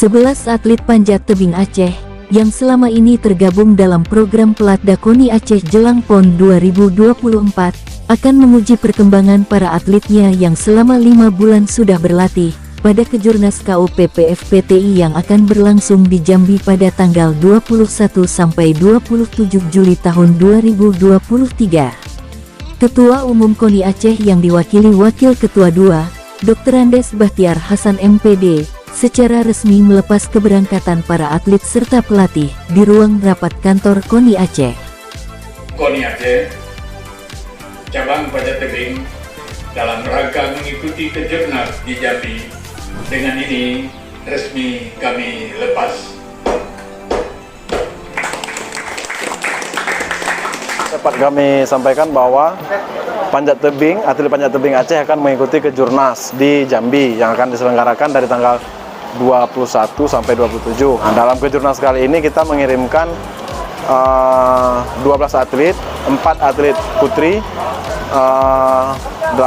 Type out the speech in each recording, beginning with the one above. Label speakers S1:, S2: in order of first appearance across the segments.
S1: 11 atlet panjat tebing Aceh yang selama ini tergabung dalam program Pelatda KONI Aceh jelang PON 2024 akan menguji perkembangan para atletnya yang selama 5 bulan sudah berlatih pada Kejurnas KUPPFPTI yang akan berlangsung di Jambi pada tanggal 21 sampai 27 Juli tahun 2023. Ketua Umum KONI Aceh yang diwakili Wakil Ketua II, Dr. Andes Bahtiar Hasan MPD, secara resmi melepas keberangkatan para atlet serta pelatih di ruang rapat kantor KONI Aceh.
S2: KONI Aceh, cabang panjat tebing dalam rangka mengikuti Kejurnas di Jambi. Dengan ini resmi kami lepas.
S3: Dapat kami sampaikan bahwa atlet panjat tebing Aceh akan mengikuti Kejurnas di Jambi yang akan diselenggarakan dari tanggal 21 sampai 27. Nah, dalam Kejurnas kali ini kita mengirimkan 12 atlet, 4 atlet putri, 7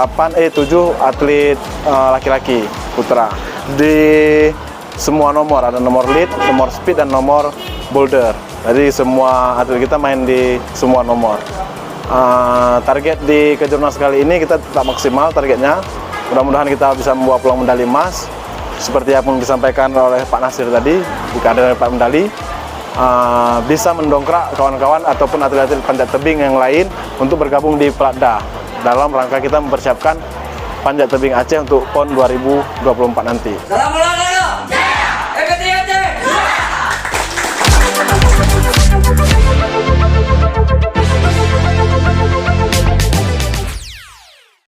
S3: atlet laki-laki putra. Di semua nomor, ada nomor lead, nomor speed, dan nomor boulder. Jadi semua atlet kita main di semua nomor. Target di Kejurnas kali ini kita tetap maksimal targetnya. Mudah-mudahan kita bisa membawa pulang medali emas. Seperti yang disampaikan oleh Pak Nasir tadi, jika ada Pak medali, bisa mendongkrak kawan-kawan ataupun atlet-atlet panjat tebing yang lain untuk bergabung di Pelatda dalam rangka kita mempersiapkan panjat tebing Aceh untuk PON 2024 nanti.